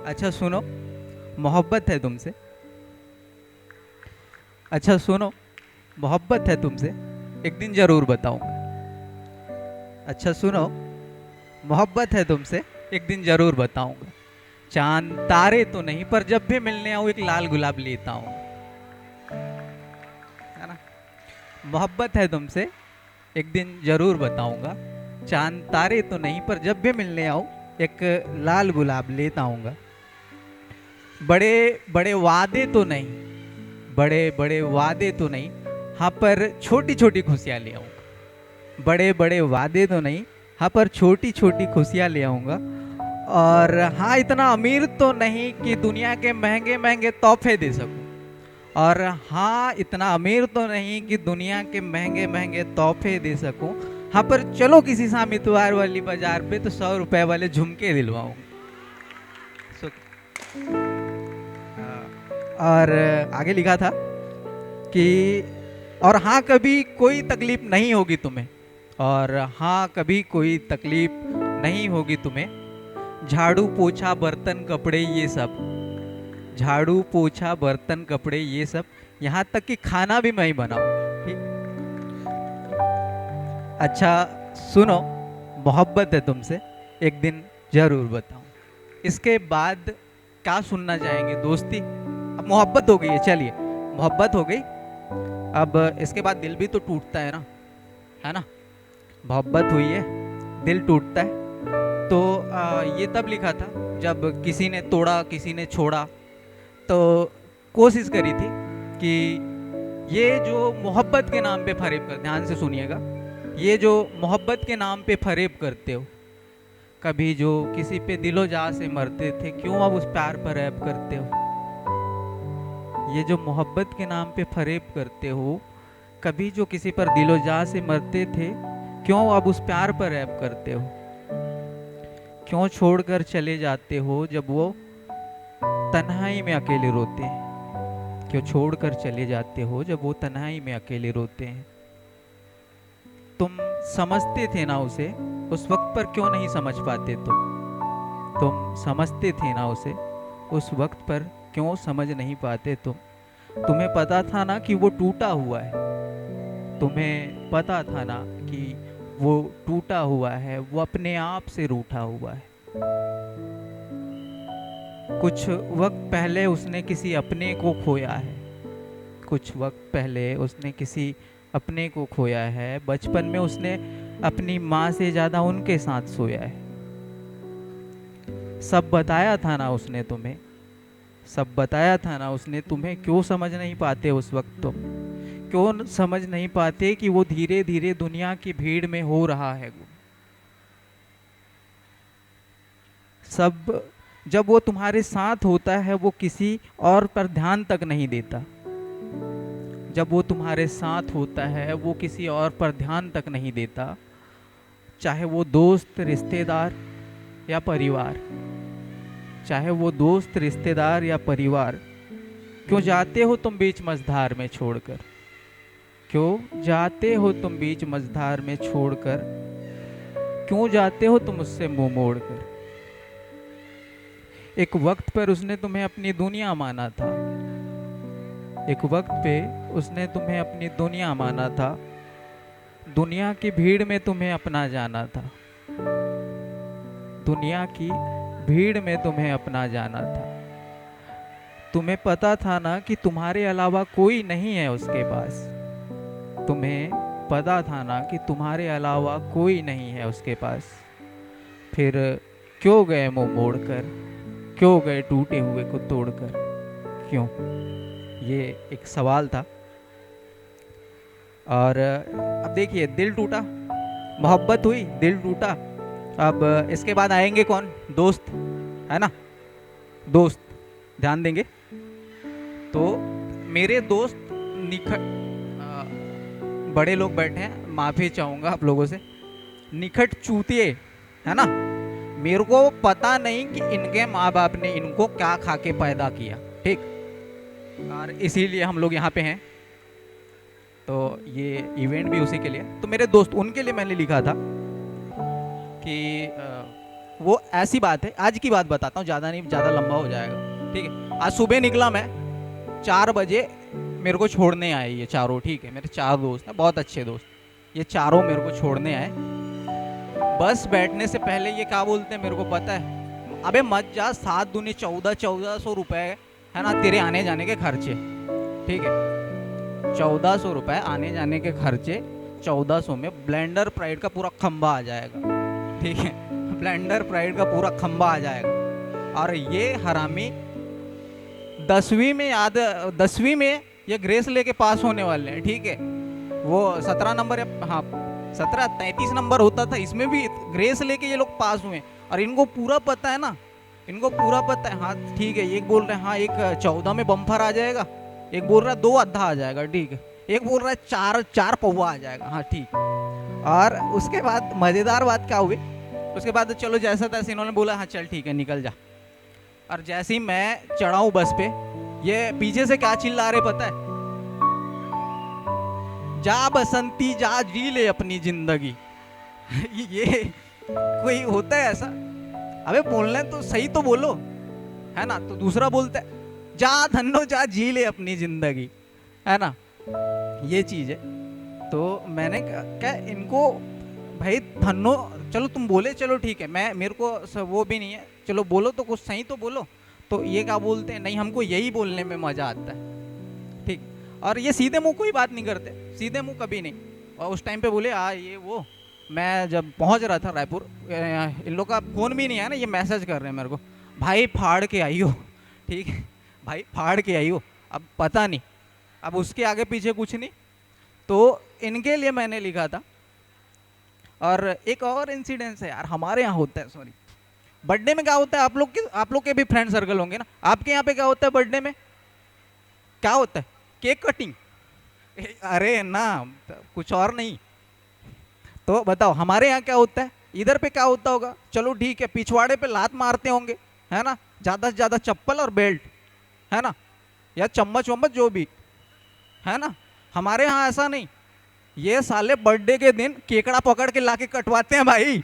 अच्छा सुनो, मोहब्बत है तुमसे। अच्छा सुनो, मोहब्बत है तुमसे, एक दिन जरूर बताऊंगा। अच्छा सुनो, मोहब्बत है तुमसे, एक दिन जरूर बताऊंगा। चांद तारे तो नहीं, पर जब भी मिलने आऊं एक लाल गुलाब लेता हूँ। है ना? मोहब्बत है तुमसे, एक दिन जरूर बताऊंगा। चांद तारे तो नहीं, पर जब भी मिलने आऊं एक लाल गुलाब लेता आऊंगा। बड़े बड़े वादे तो नहीं, बड़े बड़े वादे तो नहीं, हाँ पर छोटी छोटी खुशियाँ ले आऊंगा। बड़े बड़े वादे तो नहीं, हाँ पर छोटी छोटी खुशियाँ ले आऊंगा। और हाँ, इतना अमीर तो नहीं कि दुनिया के महंगे महंगे तोहफे दे सकूं। और हाँ, इतना अमीर तो नहीं कि दुनिया के महंगे महंगे तोहफे दे सकूं। हाँ पर चलो किसी शाम इतवार वाली बाजार पे तो 100 रुपए वाले झुमके दिलवाऊं। सो, और आगे लिखा था कि और हाँ, कभी कोई तकलीफ नहीं होगी तुम्हें। और हाँ, कभी कोई तकलीफ नहीं होगी तुम्हें। झाड़ू पोछा बर्तन कपड़े ये सब, झाड़ू पोछा बर्तन कपड़े ये सब, यहाँ तक कि खाना भी मैं ही बनाऊं। ठीक। अच्छा सुनो, मोहब्बत है तुमसे, एक दिन जरूर बताऊं। इसके बाद क्या सुनना चाहेंगे? दोस्ती? अब मोहब्बत हो गई है, चलिए मोहब्बत हो गई। अब इसके बाद दिल भी तो टूटता है ना? मोहब्बत हुई है, दिल टूटता है। तो ये तब लिखा था जब किसी ने तोड़ा, किसी ने छोड़ा। तो कोशिश करी थी कि ये जो मोहब्बत के नाम पे फरेब कर, ध्यान से सुनिएगा, ये जो मोहब्बत के नाम पे फरेब करते हो, कभी जो किसी पे दिलो जा से मरते थे, क्यों अब उस प्यार पर रैप करते हो? ये जो मोहब्बत के नाम पे फरेब करते हो, कभी जो किसी पर दिलो जा से मरते थे, क्यों अब उस प्यार पर रैप करते हो? क्यों छोड़कर चले जाते हो जब वो तन्हाई में अकेले रोते हैं? क्यों छोड़कर चले जाते हो जब वो तन्हाई में अकेले रोते हैं? तुम समझते थे ना उसे, उस वक्त पर क्यों नहीं समझ पाते तुम समझते थे ना उसे, उस वक्त पर क्यों समझ नहीं पाते तुम्हें पता था ना कि वो टूटा हुआ है। तुम्हें पता था ना कि वो टूटा हुआ है, वो अपने आप से रूठा हुआ है। कुछ वक्त पहले उसने किसी अपने को खोया है, कुछ वक्त पहले उसने किसी अपने को खोया है। बचपन में उसने अपनी माँ से ज़्यादा उनके साथ सोया है। सब बताया था ना उसने तुम्हें, सब बताया था ना उसने तुम्हें, क्यों समझ नहीं पाते उस वक्त तुम? क्यों समझ नहीं पाते कि वो धीरे धीरे दुनिया की भीड़ में हो रहा है गुम? सब, जब वो तुम्हारे साथ होता है वो किसी और पर ध्यान तक नहीं देता। जब वो तुम्हारे साथ होता है वो किसी और पर ध्यान तक नहीं देता, चाहे वो दोस्त, रिश्तेदार या परिवार, चाहे वो दोस्त, रिश्तेदार या परिवार। क्यों जाते हो तुम बीच मझधार में छोड़कर? क्यों जाते हो तुम बीच मझधार में छोड़कर? क्यों जाते हो तुम उससे मुंह मोड़कर? एक वक्त पर उसने तुम्हें अपनी दुनिया माना था, एक वक्त पे उसने तुम्हें अपनी दुनिया माना था। दुनिया की भीड़ में तुम्हें अपना जाना था, दुनिया की भीड़ में तुम्हें अपना जाना था। तुम्हें पता था ना कि तुम्हारे अलावा कोई नहीं है उसके पास। तुम्हें पता था ना कि तुम्हारे अलावा कोई नहीं है उसके पास। फिर क्यों गए मुंह मोड़कर? क्यों गए टूटे हुए को तोड़कर? क्यों? ये एक सवाल था। और अब देखिए, दिल टूटा, मोहब्बत हुई, दिल टूटा। अब इसके बाद आएंगे कौन? दोस्त, है ना? दोस्त, ध्यान देंगे तो मेरे दोस्त निखट, बड़े लोग बैठे हैं, माफी चाहूंगा आप लोगों से, निखट चूतिए, है ना? मेरे को पता नहीं कि इनके माँ बाप ने इनको क्या खा के पैदा किया, ठीक? और इसीलिए हम लोग यहाँ पे हैं। तो ये इवेंट भी उसी के लिए, तो मेरे दोस्त, उनके लिए मैंने लिखा था कि वो ऐसी बात है, आज की बात बताता हूँ, ज़्यादा नहीं, ज़्यादा लंबा हो जाएगा, ठीक है। आज सुबह निकला मैं 4 बजे, मेरे को छोड़ने आए ये चारों, ठीक है। मेरे 4 दोस्त हैं, बहुत अच्छे दोस्त, ये चारों मेरे को छोड़ने आए। बस बैठने से पहले ये क्या बोलते हैं मेरे को पता है, अबे मत जा, 7 दूनी 1400 रुपये है ना तेरे आने जाने के खर्चे, ठीक है। 1400 रुपये आने जाने के खर्चे, 1400 में ब्लेंडर प्राइड का पूरा खंबा आ जाएगा, ठीक है। ब्लेंडर प्राइड का पूरा खंबा आ जाएगा। और ये हरामी 10वीं में, याद 10वीं में ये ग्रेस लेके पास होने वाले हैं, ठीक है। वो 17 नंबर, हाँ 17-33 नंबर होता था, इसमें भी ग्रेस लेके ये लोग पास हुए। और इनको पूरा पता है ना, इनको पूरा पता है, हाँ ठीक है। एक बोल रहे हैं हाँ एक 14 में बम्फर आ जाएगा, एक बोल रहा है 2 अद्धा आ जाएगा, ठीक है। एक बोल रहा है 4 पौवा आ जाएगा, हाँ ठीक। और उसके बाद मज़ेदार बात क्या हुई, उसके बाद चलो जैसा तैसा इन्होंने बोला हाँ चल ठीक है निकल जा। और जैसे ही मैं चढ़ा हूँ बस पे, ये पीछे से क्या चिल्ला रहे पता है, जा बसंती जा जी ले अपनी जिंदगी। ये कोई होता है ऐसा? अबे बोलना है तो सही तो बोलो, है ना। तो दूसरा बोलता है जा धन्नो जा जी ले अपनी जिंदगी, है ना। ये चीज है। तो मैंने क्या इनको, भाई धन्नो, चलो तुम बोले चलो ठीक है, मैं मेरे को वो भी नहीं है, चलो बोलो तो कुछ सही तो बोलो। तो ये क्या बोलते हैं, नहीं हमको यही बोलने में मजा आता है, ठीक। और ये सीधे मुंह कोई बात नहीं करते, सीधे मुंह कभी नहीं। और उस टाइम पे बोले ये वो, मैं जब पहुंच रहा था रायपुर, इन लोग का फ़ोन भी नहीं है ना, ये मैसेज कर रहे हैं मेरे को, भाई फाड़ के आई हो, ठीक है भाई फाड़ के आई हो। अब पता नहीं, अब उसके आगे पीछे कुछ नहीं, तो इनके लिए मैंने लिखा था। और एक और इंसिडेंस है यार, हमारे यहाँ होता है, सॉरी, बर्थडे में क्या होता है, आप लोग के भी फ्रेंड सर्कल होंगे ना, आपके यहाँ पे क्या होता है बर्थडे में, क्या होता है, केक कटिंग। अरे ना, कुछ और नहीं। तो बताओ हमारे यहाँ क्या होता है, इधर पे क्या होता होगा, चलो ठीक है, पिछवाड़े पे लात मारते होंगे, है ना, ज़्यादा से ज़्यादा चप्पल और बेल्ट, है ना, या चम्मच वम्मच जो भी, है ना। हमारे यहाँ ऐसा नहीं, ये साले बर्थडे के दिन केकड़ा पकड़ के लाके कटवाते हैं भाई,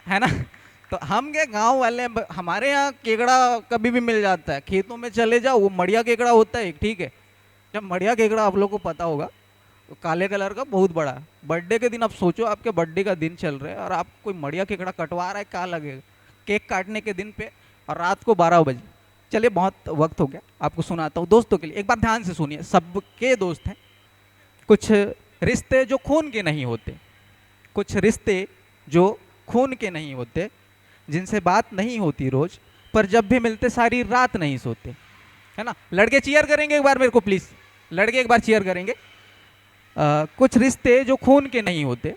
है ना। तो हम के गांव वाले, हमारे यहाँ केकड़ा कभी भी मिल जाता है, खेतों में चले जाओ, वो मड़िया केकड़ा होता है, ठीक है। जब मड़िया केकड़ा आप लोग को पता होगा, तो काले कलर का बहुत बड़ा, बर्थडे के दिन आप सोचो, आपके बर्थडे का दिन चल रहा है और आप कोई मड़िया केकड़ा कटवा रहा है, क्या लगेगा केक काटने के दिन पे, और रात को 12 बजे। चलिए बहुत वक्त हो गया, आपको सुनाता हूँ दोस्तों के लिए, एक बार ध्यान से सुनिए, सबके दोस्त हैं। कुछ रिश्ते जो खून के नहीं होते, कुछ रिश्ते जो खून के नहीं होते, जिनसे बात नहीं होती रोज, पर जब भी मिलते सारी रात नहीं सोते, है ना। लड़के चीयर करेंगे एक बार मेरे को प्लीज, लड़के एक बार चीयर करेंगे। कुछ रिश्ते जो खून के नहीं होते,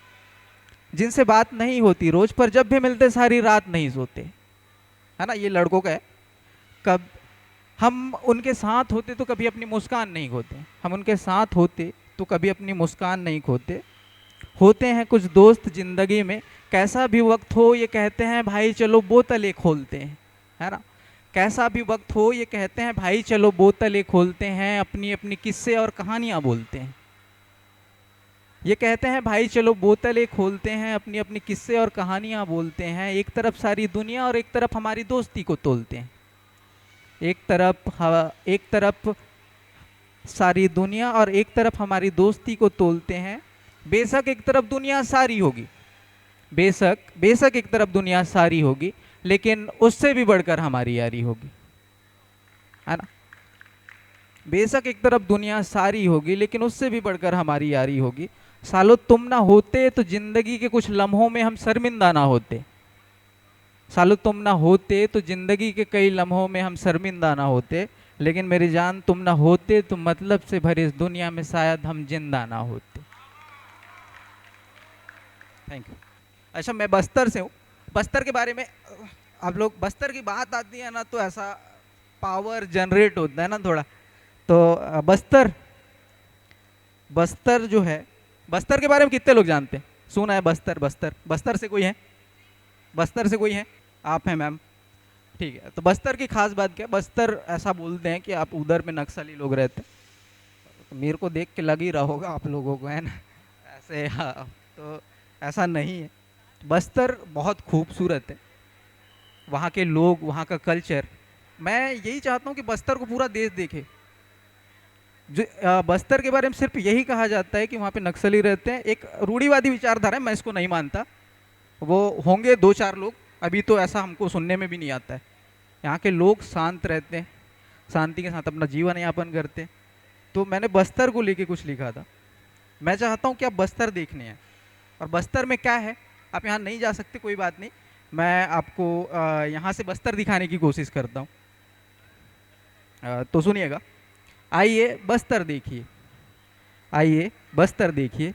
जिनसे बात नहीं होती रोज, पर जब भी मिलते सारी रात नहीं सोते, है ना। ये लड़कों का है। कब हम उनके साथ होते तो कभी अपनी मुस्कान नहीं खोते, हम उनके साथ होते तो कभी अपनी मुस्कान नहीं खोते। होते हैं कुछ दोस्त जिंदगी में, कैसा भी वक्त हो ये कहते हैं भाई चलो बोतलें खोलते हैं, है ना। कैसा भी वक्त हो ये कहते हैं भाई चलो बोतलें खोलते हैं, अपनी अपनी किस्से और कहानियां बोलते हैं। ये कहते हैं भाई चलो बोतलें खोलते हैं, अपनी अपनी किस्से और कहानियां बोलते हैं। एक तरफ सारी दुनिया और एक तरफ हमारी दोस्ती को तोलते हैं। एक तरफ सारी दुनिया और एक तरफ हमारी दोस्ती को तोलते हैं। बेशक एक तरफ दुनिया सारी होगी, बेशक एक तरफ दुनिया सारी होगी, लेकिन उससे भी बढ़कर हमारी यारी होगी, है ना। बेशक एक तरफ दुनिया सारी होगी, लेकिन उससे भी बढ़कर हमारी यारी होगी। सालो तुम ना होते तो जिंदगी के कुछ लम्हों में हम शर्मिंदा ना होते। सालो तुम ना होते तो जिंदगी के कई लम्हों में हम शर्मिंदा ना होते, लेकिन मेरी जान तुम ना होते तो मतलब से भरी इस दुनिया में शायद हम जिंदा ना होते। Thank you. अच्छा, मैं बस्तर से हूँ। बस्तर के बारे में आप लोग, बस्तर की बात आती है ना तो ऐसा पावर जनरेट होता है ना थोड़ा। तो बस्तर जो है, बस्तर के बारे में कितने लोग जानते हैं, सुना है बस्तर, बस्तर से कोई है, बस्तर से कोई है, आप हैं मैम, ठीक है। तो बस्तर की खास बात क्या है, बस्तर ऐसा बोलते हैं कि आप उधर में नक्सली लोग रहते हैं, तो मेरे को देख के लग ही रहा होगा आप लोगों को, है ना ऐसे। हाँ, तो ऐसा नहीं है। बस्तर बहुत खूबसूरत है, वहाँ के लोग, वहाँ का कल्चर। मैं यही चाहता हूँ कि बस्तर को पूरा देश देखे। जो बस्तर के बारे में सिर्फ यही कहा जाता है कि वहाँ पे नक्सली रहते हैं, एक रूढ़िवादी विचारधारा है, मैं इसको नहीं मानता। वो होंगे दो चार लोग, अभी तो ऐसा हमको सुनने में भी नहीं आता है। यहाँ के लोग शांत रहते हैं, शांति के साथ अपना जीवन यापन करते हैं। तो मैंने बस्तर को लेके कुछ लिखा था। मैं चाहता हूँ कि आप बस्तर देखने आए। और बस्तर में क्या है, आप यहाँ नहीं जा सकते, कोई बात नहीं, मैं आपको यहाँ से बस्तर दिखाने की कोशिश करता हूँ। तो सुनिएगा। आइए बस्तर देखिए, आइए बस्तर देखिए,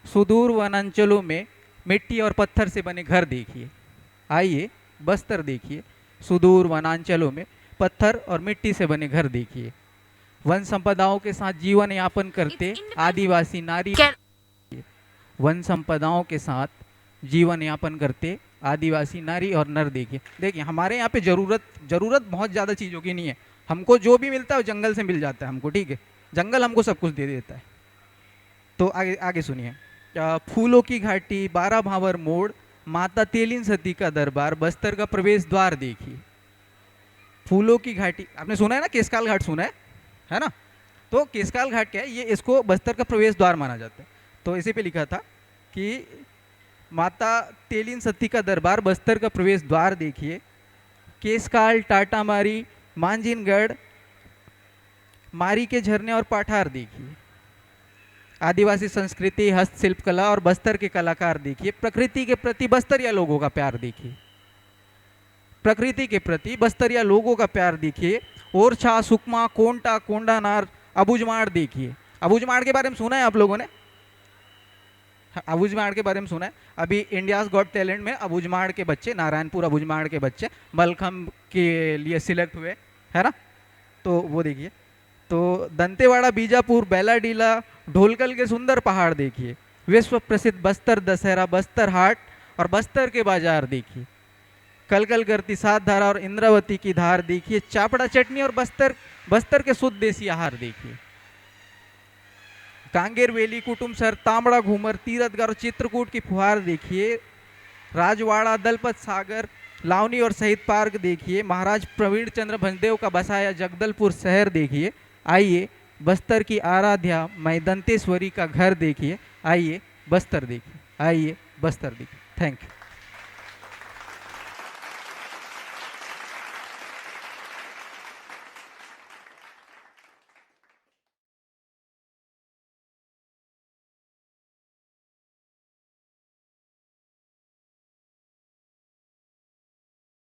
सुदूर वनांचलों में मिट्टी और पत्थर से बने घर देखिए। आइए बस्तर देखिए, सुदूर वनांचलों में पत्थर और मिट्टी से बने घर देखिए। वन संपदाओं के साथ जीवन यापन करते आदिवासी नारी, वन संपदाओं के साथ जीवन यापन करते आदिवासी नारी और नर देखिए। देखिए हमारे यहाँ पे ज़रूरत बहुत ज़्यादा चीज़ों की नहीं है। हमको जो भी मिलता है वो जंगल से मिल जाता है हमको, ठीक है। जंगल हमको सब कुछ दे देता है। तो आगे आगे सुनिए। फूलों की घाटी, बारह भावर मोड़, माता तेलिन सती का दरबार, बस्तर का प्रवेश द्वार देखिए। फूलों की घाटी आपने सुना है ना, केसकाल घाट सुना है ना। तो केसकाल घाट क्या है, ये इसको बस्तर का प्रवेश द्वार माना जाता है। तो इसी पे लिखा था कि माता तेलिन सती का दरबार, बस्तर का प्रवेश द्वार देखिए। केसकाल, टाटामारी, मांजिनगढ़, मारी के झरने और पाठार देखिए। आदिवासी संस्कृति, हस्तशिल्प कला और बस्तर के कलाकार देखिए। प्रकृति के प्रति बस्तरिया लोगों का प्यार देखिए, प्रकृति के प्रति बस्तरिया लोगों का प्यार देखिए। ओरछा, सुकमा, कोंटा, कोंडानार, अबुझमाड़ देखिए। अबुझमाड़ के बारे में सुना है आप लोगों ने? अबुझमाड़ के बारे में सुना है? अभी इंडियाज गॉट टैलेंट में अबुझमाड़ के बच्चे, नारायणपुर अबुझमाड़ के बच्चे मलखम के लिए सिलेक्ट हुए, है ना। तो वो देखिए। तो दंतेवाड़ा, बीजापुर, बेलाडीला, ढोलकल के सुंदर पहाड़ देखिए। विश्व प्रसिद्ध बस्तर दशहरा, बस्तर हाट और बस्तर के बाजार देखिए। कलकल करती सात धारा और इंद्रावती की धार देखिए। चापड़ा चटनी और बस्तर के शुद्ध देसी आहार देखिए। कांगेर वैली, कुटुमसर, तांबड़ा घूमर, तीरथगढ़ और चित्रकूट की फुहार देखिए। राजवाड़ा, दलपत सागर, लावनी और शहीद पार्क देखिए। महाराज प्रवीण चंद्र भंजदेव का बसाया जगदलपुर शहर देखिए। आइए बस्तर की आराध्या माई दंतेश्वरी का घर देखिए। आइए बस्तर देखिए, आइए बस्तर देखिए। Thank you.